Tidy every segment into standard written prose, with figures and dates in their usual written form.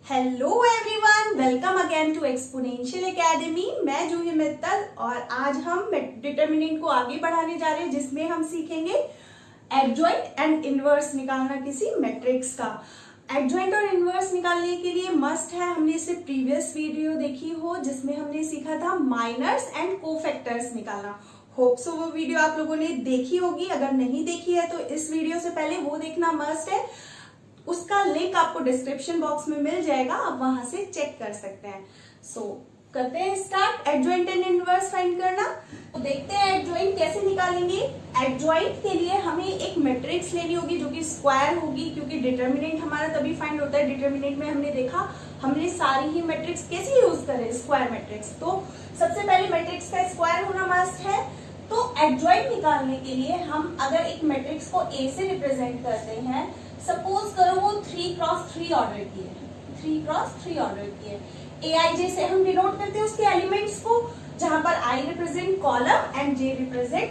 Hello everyone, welcome again to exponential academy. मैं जूही मित्तल और आज हम डिटर्मिनेंट को आगे बढ़ाने जा रहे हैं, जिसमें हम सीखेंगे एडजॉइंट एंड इनवर्स निकालना किसी मैट्रिक्स का। एडजॉइंट और इनवर्स निकालने के लिए मस्ट है, हमने इससे प्रीवियस वीडियो देखी हो जिसमें हमने सीखा था माइनर्स एंड कोफैक्टर्स निकालना। होप सो वो वीडियो आप लोगों ने देखी होगी। अगर नहीं देखी है तो इस वीडियो से पहले वो देखना मस्ट है। उसका लिंक आपको डिस्क्रिप्शन बॉक्स में मिल जाएगा, आप वहां से चेक कर सकते हैं। करते हैं start adjoint and inverse find करना। तो देखते हैं एडजॉइंट कैसे निकालेंगे। एडजॉइंट के लिए हमें एक मैट्रिक्स लेनी होगी जो कि स्क्वायर होगी, क्योंकि डिटर्मिनेंट हमारा तभी फाइंड होता है। डिटर्मिनेंट में हमने देखा हमने सारी ही मैट्रिक्स कैसे यूज करें, स्क्वायर मैट्रिक्स। तो सबसे पहले मैट्रिक्स का स्क्वायर होना मस्ट है। तो एडजॉइंट निकालने के लिए हम अगर एक मैट्रिक्स को ए से रिप्रेजेंट करते हैं, सपोज करो वो 3x3 ऑर्डर की है, 3x3 ऑर्डर की है। एआईजे से हम डिनोट करते हैं उसके एलिमेंट्स को, जहां पर i represent column and j represent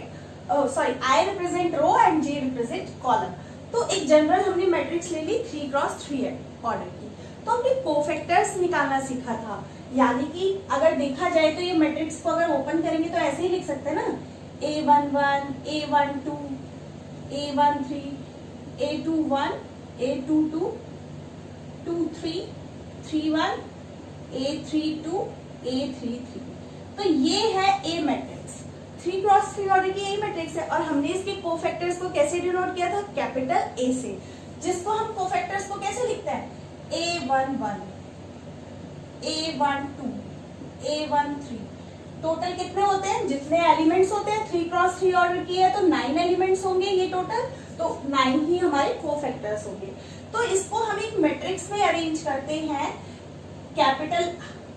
i represent row and j represent column. तो एक जनरल हमने मैट्रिक्स ले ली 3x3 ऑर्डर की। तो हमने कोफैक्टर्स निकालना सीखा था, यानी कि अगर देखा जाए तो ये मैट्रिक्स को अगर ओपन करेंगे तो ऐसे ही लिख सकते हैं ना, A11, A12, A13, A21, A22, 23, 31, A32, A33। तो ये है ए मैट्रिक्स, 3x3 ऑर्डर की ए मैट्रिक्स है। और हमने इसके कोफैक्टर्स को कैसे डिनोट किया था, कैपिटल ए से, जिसको हम कोफैक्टर्स को कैसे लिखते हैं, A11, A12, A13। टोटल कितने होते हैं, जितने एलिमेंट्स होते हैं, 3x3 ऑर्डर की है तो 9 एलिमेंट्स होंगे ये टोटल, तो 9 ही हमारे कोफैक्टर्स होंगे। तो इसको हम एक मैट्रिक्स में अरेंज करते हैं। कैपिटल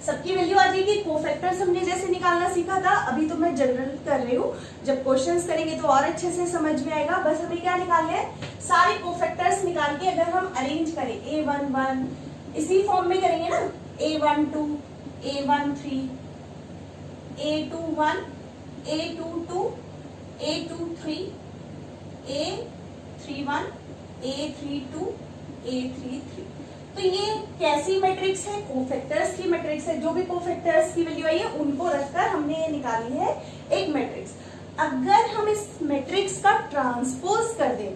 सबकी वैल्यू आ जाएगी। कोफैक्टर्स हमने जैसे निकालना सीखा था, अभी तो मैं जनरल कर रही हूँ, जब क्वेश्चंस करेंगे तो और अच्छे से समझ में आएगा। बस हमें क्या निकालना है, सारे कोफैक्टर्स निकाल के अगर हम अरेंज करें, A11 इसी फॉर्म में करेंगे ना, A12, A13, A21, A22, A23, A31, A32, A33। तो ये कैसी मैट्रिक्स है, कोफैक्टर्स की मैट्रिक्स है। जो भी कोफैक्टर्स की वैल्यू आई है उनको रखकर हमने ये निकाली है एक मैट्रिक्स। अगर हम इस मैट्रिक्स का ट्रांसपोज कर दें,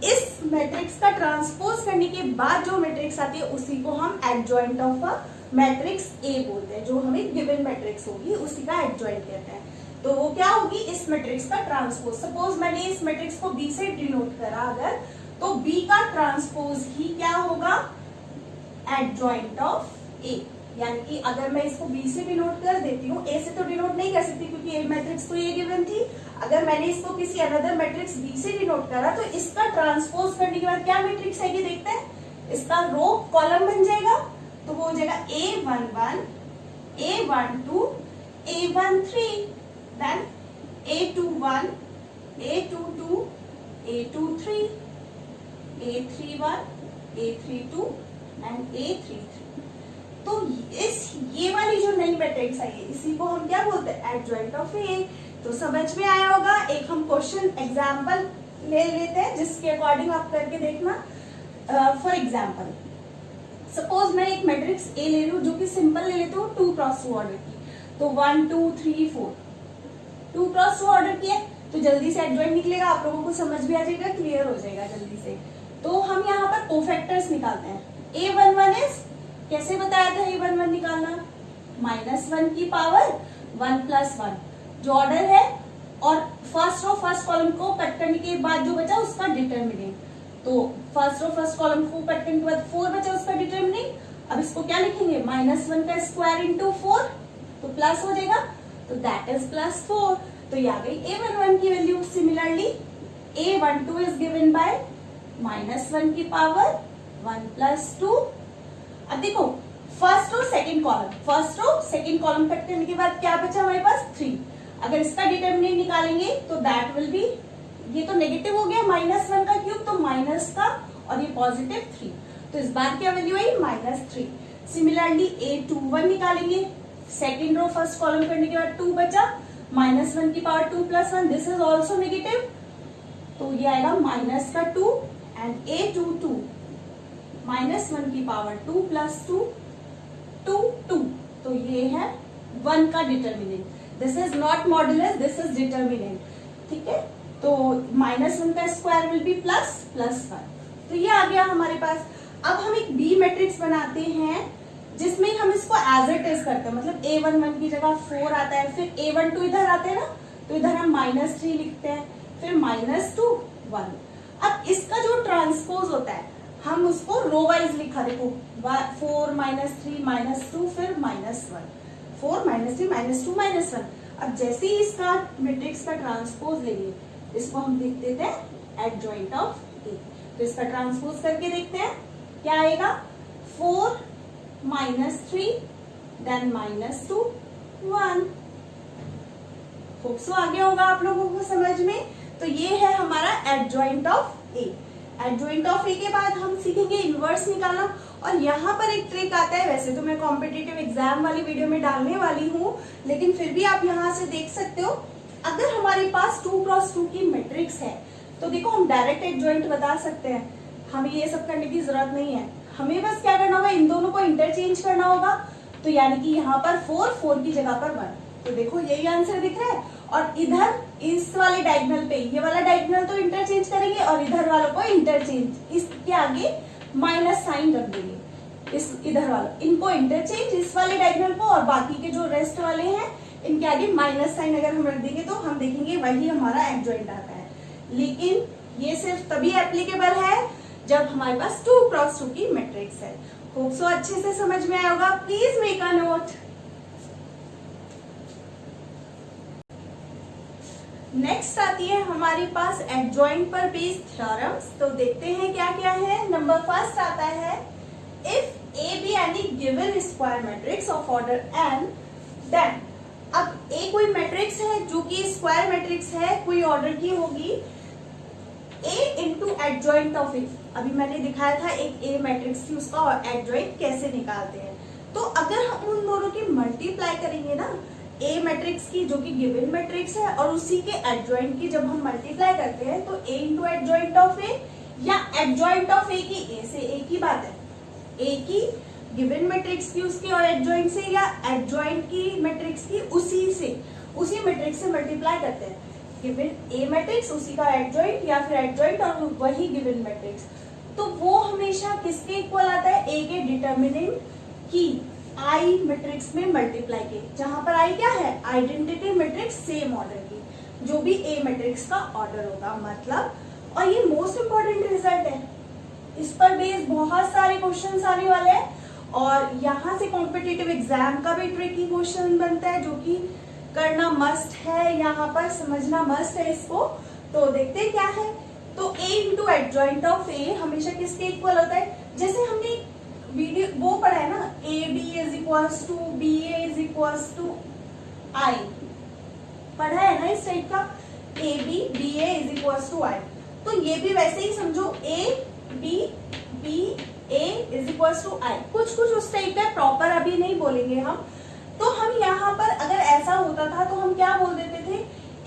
इस मैट्रिक्स का ट्रांसपोज करने के बाद जो मैट्रिक्स आती है उसी को हम adjoint of a matrix A बोलते हैं। जो हमें गिवन मैट्रिक्स होगी उसी का एडजॉइंट कहते हैं। तो वो क्या होगी, इस मैट्रिक्स का ट्रांसपोज। सपोज मैंने इस मैट्रिक्स को बी से डिनोट करा अगर, तो बी का ट्रांसपोज ही क्या होगा, एडजॉइंट ऑफ ए। यानी कि अगर मैं इसको बी से डिनोट कर देती हूँ, ए से तो डिनोट नहीं कर सकती क्योंकि ए मैट्रिक्स तो ये गिवन थी। अगर मैंने इसको किसी अनदर मैट्रिक्स बी से डिनोट करा तो इसका ट्रांसपोज करने के बाद क्या मैट्रिक्स आएगी देखते हैं। इसका रो कॉलम बन जाएगा, तो वो हो जाएगा A11, A12, A13, then A21, A22, A23, A31, A32 and A33। तो ये वाली जो नई मैट्रिक्स आई है इसी को हम क्या बोलते हैं, एडजॉइंट ऑफ ए। तो समझ में आया होगा। एक हम क्वेश्चन एग्जाम्पल ले लेते हैं जिसके अकॉर्डिंग आप करके देखना। फॉर एग्जाम्पल सपोज मैं एक मैट्रिक्स ए ले रही हूँ जो कि सिंपल ले लेते हो 2x2 ऑर्डर की। तो 1 2 3 4 2x2 ऑर्डर की है, तो जल्दी से एडजॉइंट निकलेगा, आप लोगों को समझ भी आ जाएगा, क्लियर हो जाएगा जल्दी से। तो हम यहाँ पर कोफैक्टर्स निकालते हैं। A11 इज, कैसे बताया था A11 निकालना, -1 की पावर 1 + 1 जो ऑर्डर है, और फर्स्ट रो फर्स्ट कॉलम को कट करने के बाद जो बचा उसका डिटर्मिनेंट। तो फर्स्ट रो फर्स्ट कॉलम को कट करने के बाद 4 बचा उसका डिटर्मिनेंट। अब इसको क्या लिखेंगे, -1 का स्क्वायर इंटू 4, तो प्लस हो जाएगा, तो दैट इज +4। तो ये आ गई A11 की value. Similarly A12 is given by -1 की पावर 1 + 2। अब देखो first row second column, first row second column cut करने के बाद क्या बचा हमारे पास, 3। अगर इसका डिटर्मिनेंट निकालेंगे तो दैट विल बी, ये तो नेगेटिव हो गया, -1 का क्यूब, तो माइनस का, और ये +3। तो इस बार क्या वैल्यू आई, -3। सिमिलरली A21 निकालेंगे, सेकेंड रो फर्स्ट कॉलम करने के बाद 2 बचा, -1 की power 2 + 1, this is also negative, तो ये आएगा -2 एंड A22 -1 की पावर 2 + 2 2 2, तो ये है 1 का determinant. This is not modulus, this is determinant. ठीक है, तो -1 का स्क्वायर विल बी +1. तो ये आ गया हमारे पास. अब हम एक बी मैट्रिक्स बनाते हैं जिसमें हम इसको एज इट इज करते हैं, मतलब A11 की जगह 4 आता है, फिर A12 इधर आते हैं ना, तो इधर हम -3 लिखते हैं, फिर -2 1. अब इसका जो ट्रांसपोज होता है हम उसको रो वाइज लिखा. देखो 4 -3 -2 फिर -1, 4 -3 -2 -1. अब जैसे ही इसका मैट्रिक्स का ट्रांसपोज लेंगे, इसको हम लिख देते हैं एडजॉइंट ऑफ ए. तो इसका ट्रांसपोज करके देखते हैं क्या आएगा. 4 -3 देन -2 1. होप सो आ गया होगा आप लोगों को समझ में. तो ये है हमारा adjoint of A. Adjoint of A के बाद हम सीखेंगे इनवर्स निकालना. और यहाँ पर एक ट्रिक आता है, वैसे तो मैं कॉम्पिटिटिव एग्जाम वाली वीडियो में डालने वाली हूँ, लेकिन फिर भी आप यहाँ से देख सकते हो. अगर हमारे पास 2 × 2 की मैट्रिक्स है तो देखो हम डायरेक्ट एडजॉइंट बता सकते हैं, हमें ये सब करने की जरूरत नहीं है. हमें बस क्या करना होगा, इन दोनों को इंटरचेंज करना होगा. तो यानी कि यहाँ पर 4 की जगह पर 1. तो देखो यही आंसर दिख रहा है. और इधर इस वाले डायगोनल पे ये वाला डायगोनल तो इंटरचेंज करेंगे और इधर वालों को इंटरचेंज, इसके आगे माइनस साइन रख देंगे. इस इधर वालों इनको इंटरचेंज, इस वाले डायगोनल को, और बाकी के जो रेस्ट वाले हैं इनके आगे माइनस साइन अगर हम रख देंगे तो हम देखेंगे वही हमारा एडजॉइंट आता है. लेकिन ये सिर्फ तभी एप्लीकेबल है जब हमारे पास 2 × 2 की मैट्रिक्स है. होप सो अच्छे से समझ में आया होगा. Please make a note. Next आती है हमारे पास एडजॉइंट पर बेस्ड थ्योरम्स. तो देखते हैं क्या क्या है. नंबर फर्स्ट आता है, if A B any given square matrix of order n, then. अब ए कोई मैट्रिक्स है जो कि स्क्वायर मैट्रिक्स है, कोई ऑर्डर की होगी, ए इंटू एडजॉइंट ऑफ ए. अभी मैंने दिखाया था एक ए मैट्रिक्स थी, उसका एडजॉइंट कैसे निकालते हैं. तो अगर हम उन दोनों की मल्टीप्लाई करेंगे ना, ए मैट्रिक्स की जो कि गिवन मैट्रिक्स है और उसी के एडजॉइंट की जब हम मल्टीप्लाई करते हैं, तो ए इंटू एडजॉइंट ऑफ ए या एडजॉइंट ऑफ ए की ए से, एक ही बात है. ए की गिवन मैट्रिक्स की उसके और एडजॉइंट से, या एडजॉइंट की मैट्रिक्स की उसी से, उसी मैट्रिक्स से मल्टीप्लाई करते हैं. गिवन ए मैट्रिक्स, उसी का एडजॉइंट, या फिर एडजॉइंट और वही गिवन मैट्रिक्स, तो वो हमेशा किसके इक्वल आता है, ए के डिटर्मिनेंट की आई मैट्रिक्स में मल्टीप्लाई के. जहां पर आई क्या है, आइडेंटिटी मैट्रिक्स सेम ऑर्डर की, जो भी ए मैट्रिक्स का ऑर्डर होगा. मतलब, और ये मोस्ट इंपॉर्टेंट रिजल्ट है, इस पर बेस बहुत सारे क्वेश्चंस आने वाले हैं. और यहाँ से कॉम्पिटिटिव एग्जाम का भी ट्रिकी क्वेश्चन बनता है, जो कि करना मस्ट है, यहाँ पर समझना मस्ट है इसको. तो देखते हैं क्या है. तो ए इंटू एडजॉइंट ऑफ ए हमेशा किसके इक्वल होता है, जैसे हमने वीडियो वो पढ़ा है ना, A B is equals to B A is equals to I, पढ़ा है ना इस टाइप का, A B B A is equals to I. तो ये भी वैसे ही समझो, A B A is equals to I, कुछ कुछ उस टाइप का. प्रॉपर अभी नहीं बोलेंगे हम. तो हम यहाँ पर अगर ऐसा होता था तो हम क्या बोल देते थे,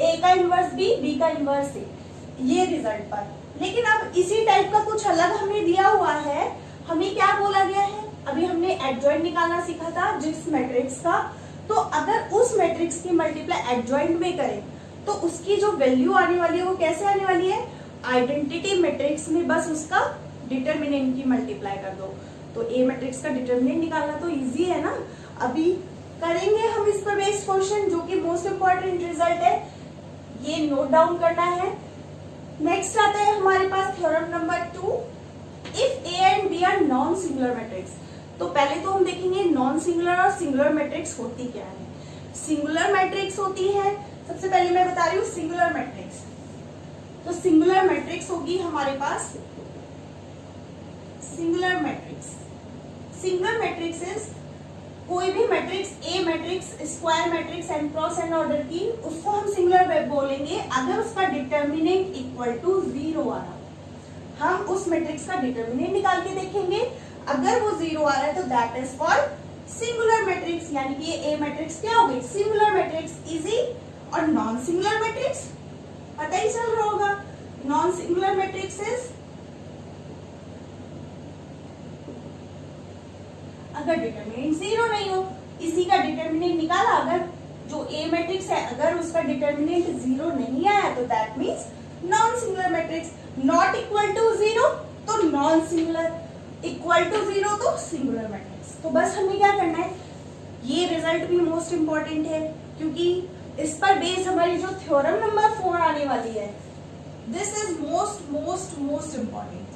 ए का इनवर्स बी का इनवर्स ए, ये रिजल्ट पर. लेकिन अब इसी टाइप का कुछ अलग हमें दिया हुआ है. हमें क्या बोला गया है, अभी हमने एडजॉइंट निकालना सीखा था जिस मैट्रिक्स का, तो अगर उस मैट्रिक्स की मल्टीप्लाई एडजॉइंट में करें तो उसकी जो वैल्यू आने वाली है वो कैसे आने वाली है, आइडेंटिटी मैट्रिक्स में बस उसका डिटर्मिनेंट की मल्टीप्लाई कर दो. तो ए मैट्रिक्स का डिटर्मिनेंट निकालना तो इजी है ना. अभी करेंगे हम इस पर बेस्ड क्वेश्चन, जो कि मोस्ट इंपॉर्टेंट रिजल्ट है, ये नोट डाउन करना है. नेक्स्ट आता है हमारे पास theorem number 2, if A and B are non singular matrix. तो पहले तो हम देखेंगे नॉन सिंगुलर और सिंगुलर मैट्रिक्स होती क्या है. सिंगुलर मैट्रिक्स होती है, सबसे पहले मैं बता रही हूँ सिंगुलर मैट्रिक्स. तो सिंगुलर मैट्रिक्स होगी हमारे पास, singular matrix, singular matrix is कोई भी matrix, a matrix, square matrix, N cross N order की, उसको हम सिंगुलर बोलेंगे अगर उसका डिटर्मिनेंट इक्वल टू 0 आ रहा. हम उस मैट्रिक्स का डिटर्मिनेंट निकाल के देखेंगे, अगर वो 0 आ रहा है तो that is called singular matrix. यानी कि ये ए मैट्रिक्स क्या हो गई, सिंगुलर मैट्रिक्स. इजी. और नॉन सिंगुलर मैट्रिक्स पता ही चल रहा होगा, नॉन सिंगुलर मैट्रिक्स इज अगर डिटर्मिनेंट जीरो नहीं हो, इसी का डिटर्मिनेंट निकाला, अगर जो ए मैट्रिक्स है अगर उसका डिटर्मिनेंट जीरो नहीं आया तो that means non singular matrix. Not equal to zero तो non singular, equal to zero तो सिंगुलर मैट्रिक्स। तो बस हमें क्या करना है, ये रिजल्ट भी मोस्ट इंपॉर्टेंट है क्योंकि इस पर बेस हमारी जो थ्योरम नंबर 4 आने वाली है, this is most most most important.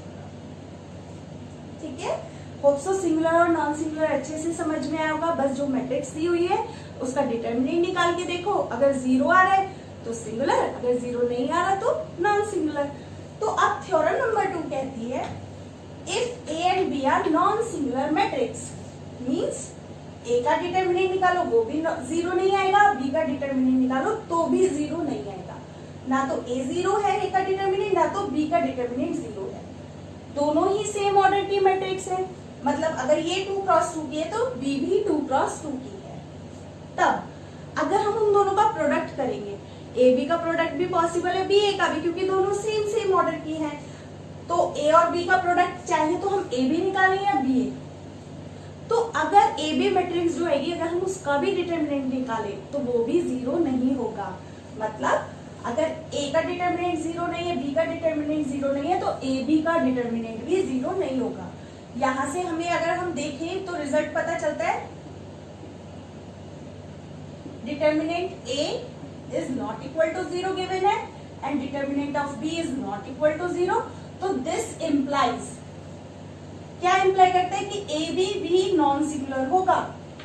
ठीक है, होप सो सिंगुलर और नॉन सिंगुलर अच्छे से समझ में आया होगा। बस जो मैट्रिक्स दी हुई है उसका डिटर्मिनेंट निकाल के देखो, अगर जीरो आ रहा है तो सिंगुलर, अगर जीरो नहीं आ रहा तो नॉन सिंगुलर। तो अब थ्योरम नंबर 2 कहती है if A and B are non singular matrix means A का डिटर्मिनेंट निकालो वो भी जीरो नहीं आएगा, बी का डिटर्मिनेंट निकालो तो भी जीरो नहीं आएगा। ना तो ए जीरो है ए का डिटर्मिनेंट, ना तो बी का डिटर्मिनेंट जीरो है, दोनों ही सेम ऑर्डर की मैट्रिक्स है। मतलब अगर ये 2 क्रॉस 2 की है तो बी भी 2 क्रॉस 2 की है। तब अगर हम उन दोनों का प्रोडक्ट करेंगे, ए बी का प्रोडक्ट भी पॉसिबल है, बी ए का भी, क्योंकि दोनों सेम ऑर्डर की है। तो ए और बी का प्रोडक्ट चाहिए तो हम ए बी निकालें या बी ए। तो अगर ए बी मैट्रिक्स जो आएगी अगर हम उसका भी डिटर्मिनेंट निकालें तो वो भी जीरो नहीं होगा। मतलब अगर ए का डिटर्मिनेंट जीरो नहीं है, बी का डिटर्मिनेंट जीरो नहीं है, तो ए बी का डिटर्मिनेंट भी जीरो नहीं होगा। यहां से हमें अगर हम देखें तो रिजल्ट पता चलता है determinant A is not equal to zero given है and determinant of B is not equal to zero. तो दिस इम्प्लाइज, क्या इम्प्लाई करता है कि ए बी भी नॉन सिंगुलर होगा।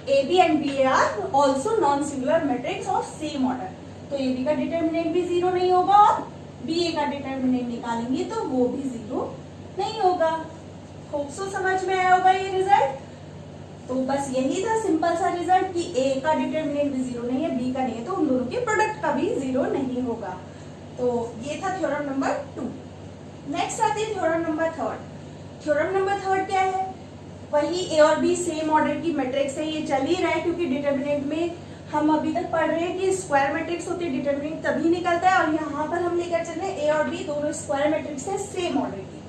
A B and B are also non singular matrix of same order. तो A B का डिटर्मिनेंट भी जीरो नहीं होगा और बी ए का डिटर्मिनेंट निकालेंगे तो वो भी जीरो नहीं होगा। होप सो समझ में आया होगा ये रिजल्ट। तो बस यही था सिंपल सा रिजल्ट कि ए का डिटर्मिनेंट भी जीरो नहीं है, बी का नहीं है, तो उन दोनों के प्रोडक्ट का भी जीरो नहीं होगा। तो ये था थ्योरम नंबर 2। नेक्स्ट आती है थ्योरम नंबर 3। थ्योरम नंबर 3 क्या है, वही ए और बी सेम ऑर्डर की मैट्रिक्स है। ये चल ही रहा है क्योंकि डिटर्मिनेंट में हम अभी तक पढ़ रहे हैं कि स्क्वायर मैट्रिक्स होती है, डिटर्मिनेंट तभी निकलता है, और यहाँ पर हम लेकर चल रहे हैं ए और बी दोनों स्क्वायर मैट्रिक्स है सेम ऑर्डर की।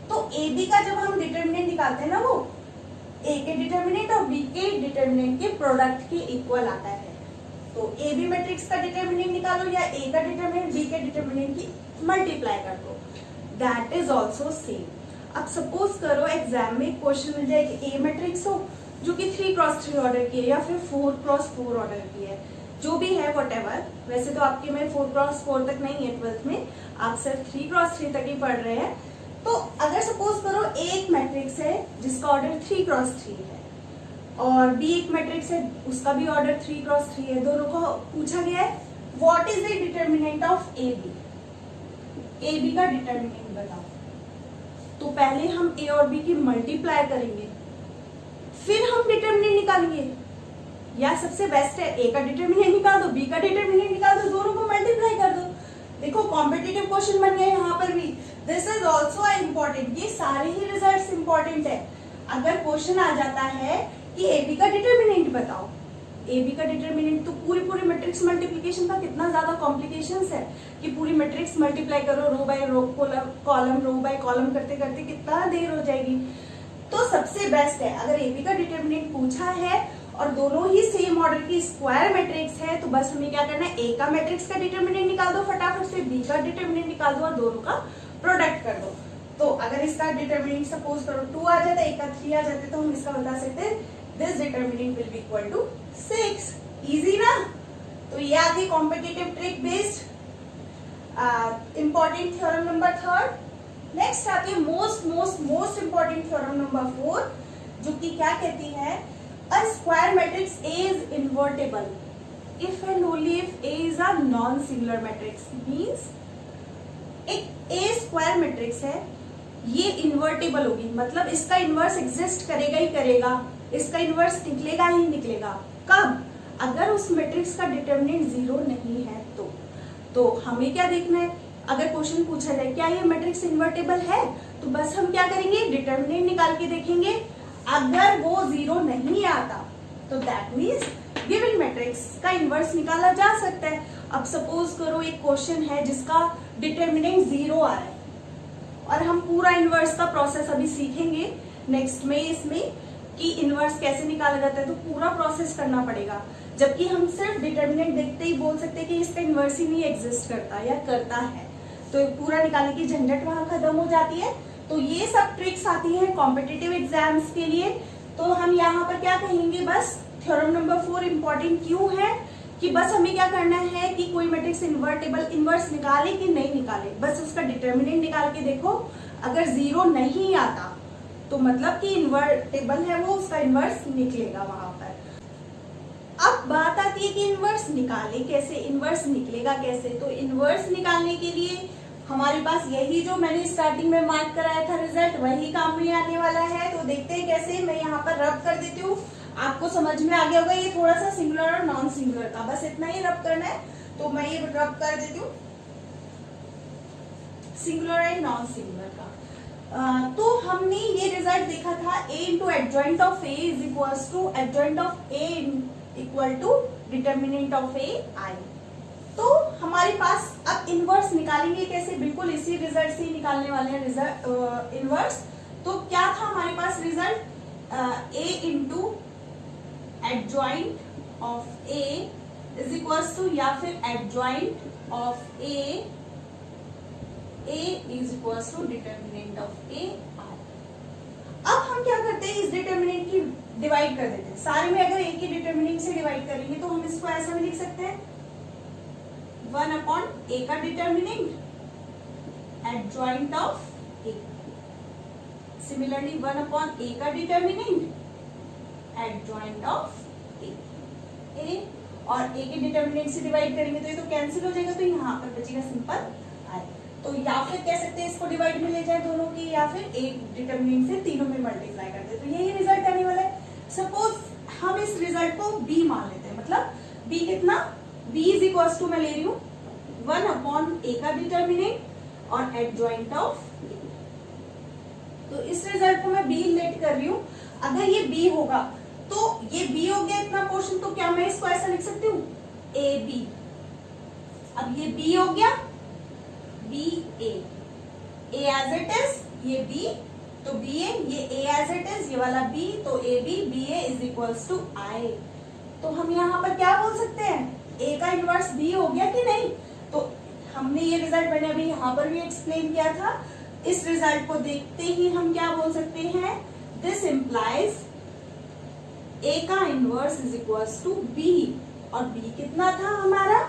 तो ए बी का जब हम डिटर्मिनेंट निकालते हैं ना, वो ए के डिटर्मिनेंट और बी के डिटर्मिनेंट के प्रोडक्ट के इक्वल आता है। तो ए बी मैट्रिक्स का डिटर्मिनेंट निकालो या ए का डिटर्मिनेंट बी के डिटर्मिनेंट की मल्टीप्लाई कर दो, दैट इज ऑल्सो सेम। अब सपोज करो एग्जाम में क्वेश्चन मिल जाए कि ए मैट्रिक्स हो जो कि 3x3 ऑर्डर की है या फिर 4x4 ऑर्डर की है, जो भी है व्हाटएवर। वैसे तो आपके में 4x4 तक नहीं है 12th में, आप सिर्फ 3x3 तक ही पढ़ रहे हैं। तो अगर सपोज करो एक मैट्रिक्स है जिसका ऑर्डर 3x3 है और बी एक मैट्रिक्स है उसका भी ऑर्डर 3x3 है, दोनों को पूछा गया है what is the determinant of A B. A B का डिटर्मिनेंट बताओ। तो पहले हम ए और बी की मल्टीप्लाई करेंगे, फिर हम डिटर्मिनेंट निकालेंगे, या सबसे बेस्ट है ए का डिटर्मिनेंट निकाल दो, बी का डिटर्मिनेंट निकाल दो, दोनों को मल्टीप्लाई कर दो। देखो कॉम्पिटिटिव क्वेश्चन बन गया यहाँ पर भी। दिस इज ऑल्सो इम्पोर्टेंट, ये सारे ही रिजल्ट्स इम्पोर्टेंट है। अगर क्वेश्चन आ जाता है कि ए बी का डिटर्मिनेंट बताओ, ए बी का डिटर्मिनेंट, तो पूरी मैट्रिक्स मल्टीप्लिकेशन का कितना ज्यादा कॉम्प्लिकेशंस है कि पूरी मैट्रिक्स मल्टीप्लाई करो, row by row, column row by column करते करते कितना देर हो जाएगी। तो सबसे बेस्ट है अगर ए बी का डिटर्मिनेंट पूछा है और दोनों ही सेम ऑर्डर की स्क्वायर मैट्रिक्स है, तो बस हमें क्या करना है, ए का मैट्रिक्स का डिटर्मिनेंट निकाल दो फटाफट से, बी का डिटर्मिनेंट निकाल दो और दोनों का प्रोडक्ट कर दो। तो अगर इसका डिटर्मिनेंट सपोज करो 2 आ जाता है, एक का 3 आ जाते, तो हम इसका बता सकते हैं this determinant will be equal to 6। Easy ना। तो ये आती competitive trick based important theorem number 3। Next आती है मोस्ट इंपॉर्टेंट थ्योरम नंबर 4, जो कि क्या कहती है, a square matrix A is invertible if and only if A is a non-singular matrix। means एक A square matrix है, ये invertible होगी, मतलब इसका इनवर्स एग्जिस्ट करेगा ही करेगा, इसका इनवर्स निकलेगा ही निकलेगा। कब? अगर उस मैट्रिक्स का डिटर्मिनेंट जीरो नहीं है तो हमें क्या देखना है, अगर क्वेश्चन पूछा जाए क्या ये मैट्रिक्स इन्वर्टेबल है, तो बस हम क्या करेंगे, डिटर्मिनेंट निकाल के देखेंगे। अगर वो जीरो नहीं आता तो दैट मीन्स गिवन मैट्रिक्स का इनवर्स निकाला जा सकता है। अब सपोज करो एक क्वेश्चन है जिसका डिटर्मिनेंट जीरो आ रहा है और हम पूरा इनवर्स का प्रोसेस अभी सीखेंगे नेक्स्ट में इसमें। कि इनवर्स कैसे निकाला जाता है, तो पूरा प्रोसेस करना पड़ेगा। जबकि हम सिर्फ डिटर्मिनेंट देखते ही बोल सकते हैं कि इसका इनवर्स ही नहीं एग्जिस्ट करता या करता है, तो पूरा निकालने की झंझट वहां खत्म हो जाती है। तो ये सब ट्रिक्स आती हैं कॉम्पिटिटिव एग्जाम्स के लिए। तो हम यहाँ पर क्या कहेंगे, बस थ्योरम नंबर 4 इंपॉर्टेंट क्यों है कि बस हमें क्या करना है कि कोई मैट्रिक्स इन्वर्टेबल इनवर्स निकाले कि नहीं निकाले, बस उसका डिटर्मिनेंट निकाल के देखो। अगर 0 नहीं आता तो मतलब कि इन्वर्टेबल है वो, उसका इनवर्स निकलेगा वहां पर। अब बात आती है कि इनवर्स निकाले कैसे, इनवर्स निकलेगा कैसे। तो इनवर्स निकालने के लिए हमारे पास यही जो मैंने स्टार्टिंग में मार्क कराया था रिजल्ट, वही काम में आने वाला है। तो देखते हैं कैसे। मैं यहाँ पर रब कर देती हूँ, आपको समझ में आ गया होगा। ये थोड़ा सा सिंगुलर और नॉन सिंगुलर था, बस इतना ही रब करना है। तो मैं ये रब कर देती हूँ सिंगुलर एंड नॉन सिंगुलर का। तो हमने ये रिजल्ट देखा था a into adjoint of a is equal to adjoint of a equal to determinant of a I। तो हमारे पास अब इनवर्स निकालेंगे कैसे, बिल्कुल इसी रिजल्ट से निकालने वाले हैं रिजल्ट इनवर्स। तो क्या था हमारे पास result, a into adjoint of a is equal to, या फिर adjoint of a is equal to determinant of a I। अब हम क्या करते हैं, इस डिटर्मिनेंट की डिवाइड कर देते हैं। सारे में अगर a की डिटर्मिनेंट से डिवाइड करेंगे तो हम इसको ऐसा भी लिख सकते हैं 1 अपॉन a का determinant adjoint of a। Similarly 1 upon a का डिटर्मिनेंट एडजॉइंट ऑफ a और a के डिटर्मिनेंट से डिवाइड करेंगे तो ये तो कैंसिल हो जाएगा, तो यहाँ पर बचेगा सिंपल i। तो या फिर कह सकते हैं इसको डिवाइड में ले जाए दोनों की, या फिर एक डिटर्मिनेंट से तीनों में मल्टीप्लाई कर दे, तो यही रिजल्ट आने वाला है। सपोज हम इस रिजल्ट को b मान लेते हैं, मतलब b कितना, b इज इक्वल टू मैं ले रही हूँ 1 अपॉन a का डिटर्मिनेंट और एडजॉइंट ऑफ a। तो इस रिजल्ट को मैं b लेट कर रही हूँ। अगर ये b होगा तो ये b हो गया इतना पोर्शन, तो क्या मैं इसको ऐसा लिख सकती हूँ ab। अब ये b हो गया b a as it is, ये b तो b a, ये a एज इट इज, ये वाला b तो a b a is equals to i। तो हम यहाँ पर क्या बोल सकते हैं, a का इनवर्स b हो गया कि नहीं। तो हमने ये रिजल्ट मैंने अभी यहाँ पर भी एक्सप्लेन किया था। इस रिजल्ट को देखते ही हम क्या बोल सकते हैं, दिस इंप्लाइज a का inverse is equals to b, और b कितना था हमारा,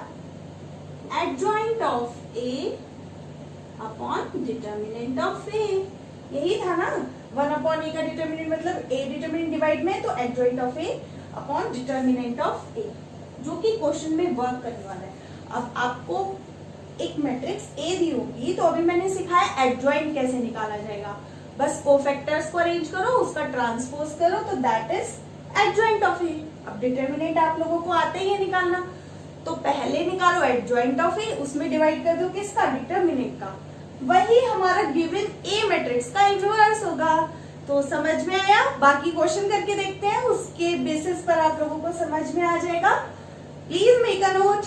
adjoint of a upon determinant of a। यही था ना, 1 अपॉन a का डिटर्मिनेंट मतलब a डिटर्मिनेंट डिवाइड में, तो adjoint of a upon determinant of a, जो कि क्वेश्चन में वर्क करने वाला है। अब आपको एक मैट्रिक्स A दी होगी, तो अभी मैंने सिखाया एडजॉइंट कैसे निकाला जाएगा। बस कोफैक्टर्स को अरेंज करो, उसका ट्रांसपोज करो, तो that is adjoint of A। अब डिटर्मिनेंट आप लोगों को आते ही है निकालना, तो पहले निकालो एडजॉइंट ऑफ A, उसमें डिवाइड कर दो किसका, डिटर्मिनेंट का, वही हमारा गिवन A मैट्रिक्स का इनवर्स होगा। तो समझ में आया। बाकी क्वेश्चन करके देखते हैं, उसके बेसिस पर आप लोगों को समझ में आ जाएगा। Please make a note.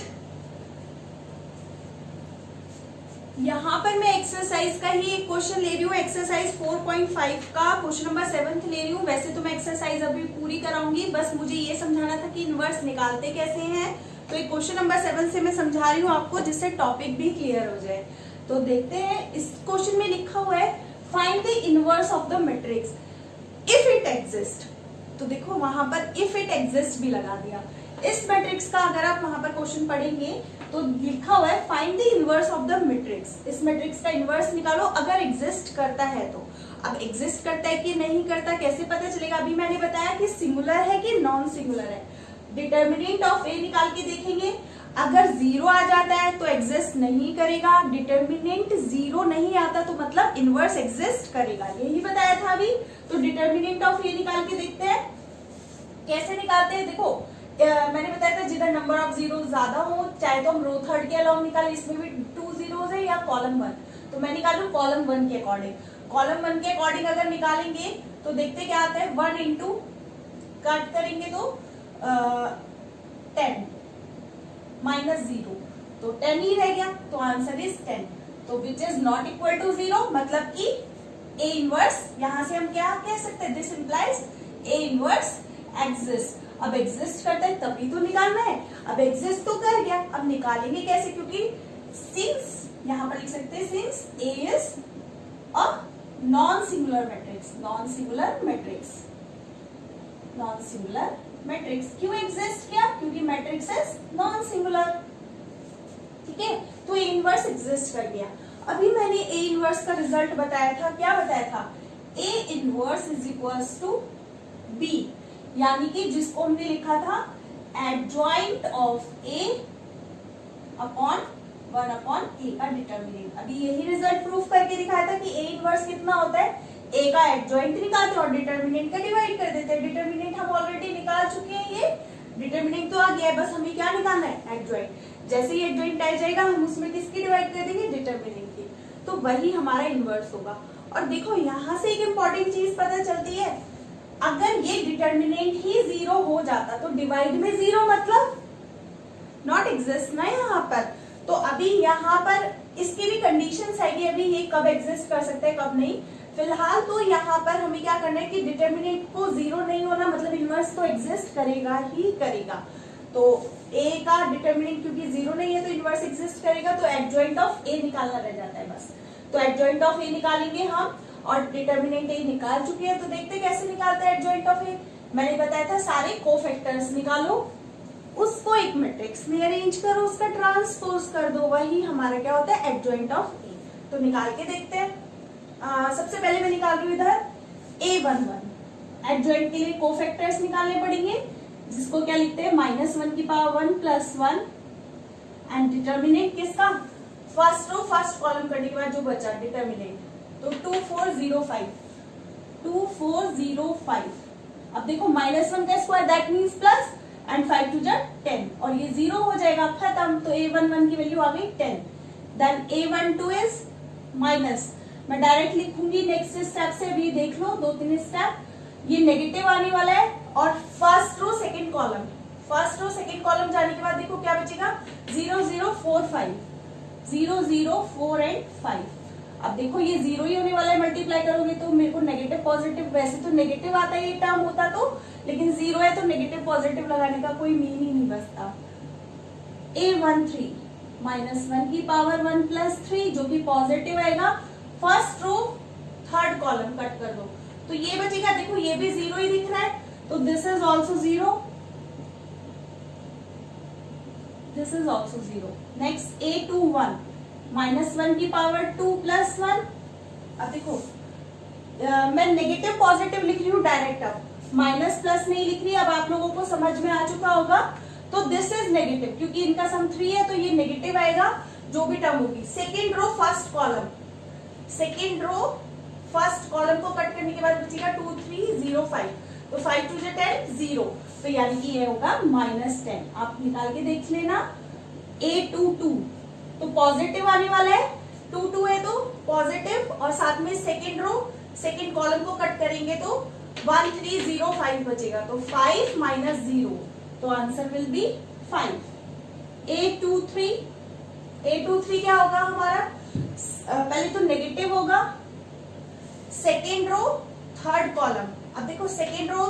यहाँ पर मैं एक्सरसाइज का ही एक क्वेश्चन ले रही हूँ, एक्सरसाइज 4.5 का क्वेश्चन नंबर 7 ले रही हूँ। वैसे तो मैं एक्सरसाइज अभी पूरी कराऊंगी, बस मुझे ये समझाना था कि इनवर्स निकालते कैसे हैं। तो एक क्वेश्चन नंबर 7 से मैं समझा रही हूँ आपको, जिससे टॉपिक भी क्लियर हो जाए। तो देखते हैं, इस क्वेश्चन में लिखा हुआ है find the inverse of the matrix if it exist. तो देखो वहां पर इफ इट एग्जिस्ट भी लगा दिया। इस मैट्रिक्स का अगर आप वहां पर क्वेश्चन पढ़ेंगे तो लिखा हुआ है find the inverse of the matrix. इस मैट्रिक्स का इनवर्स निकालो अगर एग्जिस्ट करता है तो। अब एग्जिस्ट करता है कि नहीं करता कैसे पता चलेगा, अभी मैंने बताया कि सिंगुलर है कि नॉन सिंगुलर है। डिटर्मिनेंट ऑफ ए निकाल के देखेंगे, अगर 0 आ जाता है तो एग्जिस्ट नहीं करेगा, डिटर्मिनेंट 0 नहीं आता तो मतलब इनवर्स एग्जिस्ट करेगा, यही बताया था अभी। तो डिटर्मिनेंट ऑफ ए निकाल के देखते हैं कैसे निकालते हैं। देखो मैंने बताया था जिधर नंबर ऑफ जीरो ज्यादा हो, चाहे तो हम रो थर्ड के अलाउंग निकाले, इसमें भी 2 जीरोस है, या कॉलम 1, तो मैं निकालू कॉलम 1 के अकॉर्डिंग। कॉलम 1 के अकॉर्डिंग अगर निकालेंगे तो देखते क्या आता है, 1 इंटू कट करेंगे तो 10 माइनस 0, तो 10 ही रह गया, तो आंसर इज 10। तो which is not equal to 0, मतलब कि ए इनवर्स, यहां से हम क्या कह सकते हैं, this implies A inverse exist. अब एग्जिस्ट करता है तभी तो निकालना है, अब एग्जिस्ट तो कर गया, अब निकालेंगे कैसे, क्योंकि सिंस यहां पर लिख सकते हैं since A is a non singular matrix, non singular matrix, non singular matrix क्यों एग्जिस्ट किया, क्योंकि मैट्रिक्स इज नॉन सिंगुलर। ठीक है, तो ए इनवर्स एग्जिस्ट कर गया। अभी मैंने ए इनवर्स का रिजल्ट बताया था, क्या बताया था, A inverse is equals to B, यानी कि जिसको हमने लिखा था adjoint of A upon 1 upon A का डिटर्मिनेंट। अभी यही रिजल्ट प्रूफ करके दिखाया था कि ए इनवर्स कितना होता है, ए का एडजॉइंट निकालते हैं और डिटर्मिनेंट का डिवाइड कर देते हैं। डिटर्मिनेंट हम ऑलरेडी निकाल चुके हैं, ये डिटर्मिनेंट तो आ गया है, बस हमें क्या निकालना है, एडजॉइंट। जैसे ही एडजॉइंट आ जाएगा हम उसमें किसकी डिवाइड कर देंगे, डिटर्मिनेंट की, तो वही हमारा इनवर्स होगा। और देखो यहां से एक इंपॉर्टेंट चीज पता चलती है, अगर ये डिटर्मिनेंट ही 0 हो जाता तो डिवाइड में 0 मतलब नॉट एग्जिस्ट ना यहाँ पर। तो अभी यहाँ पर इसकी भी कंडीशंस है कि अभी ये कब एग्जिस्ट कर सकते हैं कब नहीं। फिलहाल तो यहाँ पर हमें क्या करना है कि डिटर्मिनेंट को 0 नहीं होना मतलब इनवर्स तो एग्जिस्ट करेगा ही करेगा। तो ए का डिटर्मिनेंट क्योंकि 0 नहीं है तो इनवर्स एग्जिस्ट करेगा, तो एडजॉइंट ऑफ ए निकालना रह जाता है बस। तो एडजॉइंट ऑफ ए निकालेंगे हम, और डिटर्मिनेंट ए निकाल चुके हैं, तो देखते हैं कैसे निकालते हैं एडजॉइंट ऑफ ए। मैंने बताया था सारे कोफैक्टर्स निकालो, उसको एक मैट्रिक्स में अरेंज करो, उसका ट्रांसपोज कर दो, वही हमारा क्या होता है एडजॉइंट ऑफ ए। तो निकाल के देखते हैं। सबसे पहले मैं निकाल रही हूँ इधर A11। एडजॉइंट के लिए कोफैक्टर्स निकालने पड़ेंगे, जिसको क्या लिखते हैं -1 की पावर 1 + 1 एंड डिटर्मिनेंट किसका, फर्स्ट रो फर्स्ट कॉलम करने के बाद जो बचा डिटर्मिनेंट, तो 2405 2405। अब देखो -1 का square that means plus and 5 to 10 और ये 0 हो जाएगा, खत्म। तो A11 की वैल्यू आ गई 10। देन A12 इज माइनस, मैं डायरेक्ट लिखूंगी नेक्स्ट स्टेप से, अभी देख लो 2-3 स्टेप। ये नेगेटिव आने वाला है और first row second column, first row second column जाने के बाद देखो क्या बचेगा 0 0 4 5 0 0 4 एंड 5। अब देखो ये 0 ही होने वाला है, मल्टीप्लाई करोगे तो मेरे को नेगेटिव पॉजिटिव, वैसे तो नेगेटिव आता है ये टर्म होता तो, लेकिन 0 है तो नेगेटिव पॉजिटिव लगाने का कोई मीन ही नहीं बचता। A13 -1 की पावर 1 + 3 जो कि पॉजिटिव आएगा, first row third column cut कर दो तो ये बचेगा, देखो ये भी 0 ही दिख रहा है, तो this is also 0, this is also 0। Next A21 -1 की पावर 2 + 1। अब देखो मैं नेगेटिव पॉजिटिव लिख रही हूँ डायरेक्ट, अब माइनस प्लस नहीं लिख रही। अब आप लोगों को समझ में आ चुका होगा, तो दिस इज नेगेटिव क्योंकि इनका सम 3 है तो ये नेगेटिव आएगा जो भी टर्म होगी। Second row first column, second row first column को कट करने के बाद बचेगा 2 3 0 5, तो 5 2 10 0, तो यानी कि ये होगा -10। आप निकाल के देख लेना। A22 तो पॉजिटिव आने वाला है, 2 2 है तो पॉजिटिव, और साथ में सेकेंड रो सेकेंड कॉलम को कट करेंगे तो 1 3 0 5 बचेगा, तो 5 - 0, तो आंसर विल बी 5। A23 क्या होगा हमारा, पहले तो नेगेटिव होगा, सेकेंड रो थर्ड कॉलम। अब देखो second row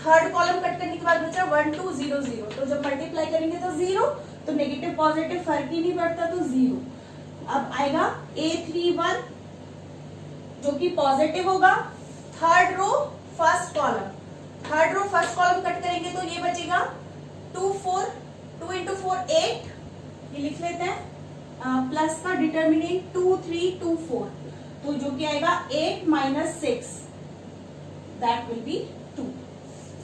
third column cut करने के बाद बचा 1 2 0 0, तो जब मल्टीप्लाई करेंगे तो 0, तो नेगेटिव पॉजिटिव फर्क ही नहीं पड़ता तो 0। अब आएगा A31 जो कि पॉजिटिव होगा, third row first column, third row first column cut करेंगे तो ये बचेगा 2 4 2 × 4 8, ये लिख लेते हैं, प्लस का डिटर्मिनेंट 2 3 2 4, तो जो कि आएगा 8 - 6 दैट विल बी 2।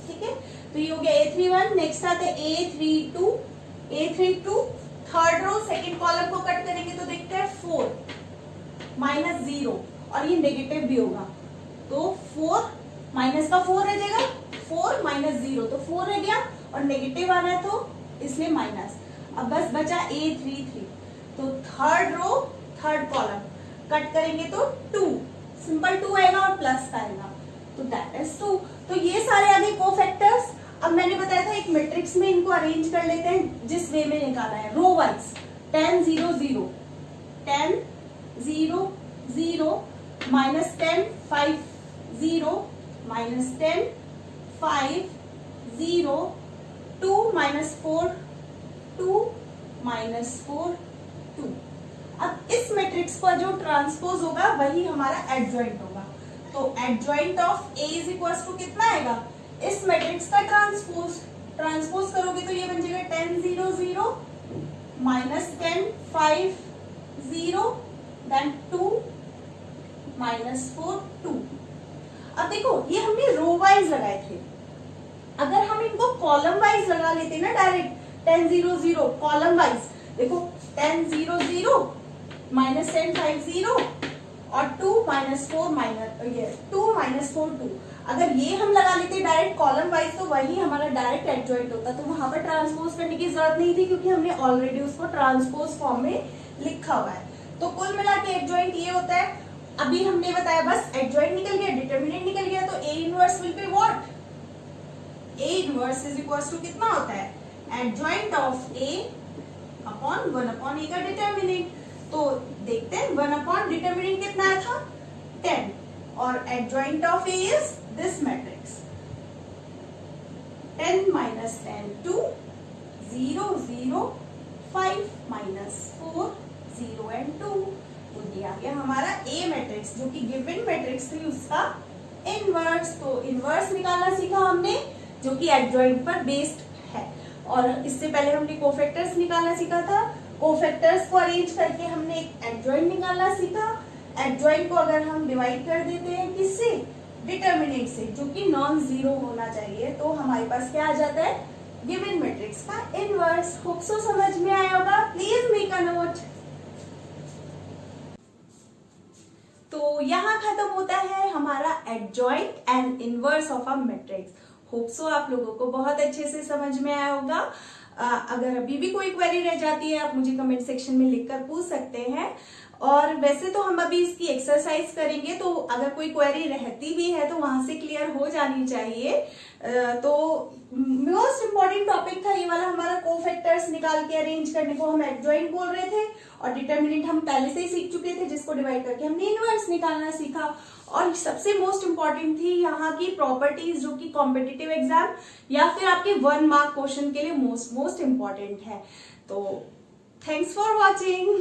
ठीक है, तो ये हो गया A31। नेक्स्ट आता है A32। A32 third row second column को कट करेंगे तो देखते हैं 4 - 0, और ये नेगेटिव भी होगा, तो 4 माइनस का 4 रह जाएगा, 4 - 0, तो 4 रह गया, और नेगेटिव आना है तो इसलिए माइनस। अब बस बचा A33, तो third row third column cut करेंगे तो 2, सिंपल 2 आएगा और प्लस का आएगा, तो दैट इज 2। तो ये सारे आगे कोफैक्टर्स। अब मैंने बताया था एक मैट्रिक्स में इनको अरेंज कर लेते हैं जिस वे में निकाला है, रो वाइज 10 0 0 10 0 0 -10 5 0 -10 5 0 2 minus 4 2 minus 4 2। अब इस मैट्रिक्स पर जो ट्रांसपोज होगा वही हमारा एडजॉइंट होगा। तो adjoint of A is equal to कितना आएगा, इस मैट्रिक्स का ट्रांसपोज करोगे तो ये बन जाएगा 10 0 0 माइनस 10 5 0 देन 2 माइनस 4 2। अब देखो ये हमने रो वाइज लगाए थे, अगर हम इनको कॉलम वाइज लगा लेते ना डायरेक्ट 10 0 0 कॉलम वाइज, देखो 10 0 0 माइनस 10 5 0 और 2 माइनस 4 2, अगर ये हम लगा लेते डायरेक्ट कॉलम वाइज तो वही हमारा डायरेक्ट एडजॉइंट होता, तो वहां पर ट्रांसपोज करने की जरूरत नहीं थी क्योंकि हमने ऑलरेडी उसको ट्रांसपोज फॉर्म में लिखा हुआ है। तो कुल मिला के एडजॉइंट ये होता है, अभी हमने बताया बस एडजॉइंट निकल गया, डिटरमिनेंट निकल गया, तो A inverse will be what, A inverse is equal to कितना होता है, adjoint of A upon 1 upon A का डिटरमिनेंट। तो देखते हैं 1 अपॉन डिटरमिनेंट कितना आया था 10 और adjoint of A is this matrix 10 minus 10 2 0 0 5 minus 4 0 and 2। तो ये आ गया हमारा ए मैट्रिक्स जो कि गिवन मैट्रिक्स थी उसका इनवर्स। तो इनवर्स निकालना सीखा हमने जो कि एडजॉइंट पर बेस्ड है, और इससे पहले हमने कोफैक्टर्स निकालना सीखा था, कोफैक्टर्स को अरेंज करके हमने एक एडजॉइंट निकालना सीखा। एडजॉइंट को अगर हम डिवाइड कर देते हैं किससे, डिटरमिनेंट से जो कि नॉन जीरो होना चाहिए, तो हमारे पास क्या आ जाता है, गिवन मैट्रिक्स का इनवर्स। होप सो समझ में आया होगा, प्लीज मेक अ नोट। तो यहाँ खत्म होता है हमारा adjoint and inverse of a matrix. Hope so आप लोगों को बहुत अच्छे से समझ में आया होगा। अगर अभी भी कोई क्वेरी रह जाती है आप मुझे कमेंट सेक्शन में लिखकर पूछ सकते हैं, और वैसे तो हम अभी इसकी एक्सरसाइज करेंगे, तो अगर कोई क्वेरी रहती भी है तो वहां से क्लियर हो जानी चाहिए। तो मोस्ट इम्पोर्टेंट टॉपिक था ये वाला हमारा, कोफैक्टर्स निकाल के अरेंज करने को हम एडजॉइंट बोल रहे थे, और डिटरमिनेंट हम पहले से ही सीख चुके थे जिसको डिवाइड करके हमने इनवर्स निकालना सीखा। और सबसे मोस्ट इम्पोर्टेंट थी यहाँ की प्रॉपर्टीज जो कि कॉम्पिटिटिव एग्जाम या फिर आपके 1 मार्क क्वेश्चन के लिए मोस्ट इम्पोर्टेंट है। तो थैंक्स फॉर वॉचिंग।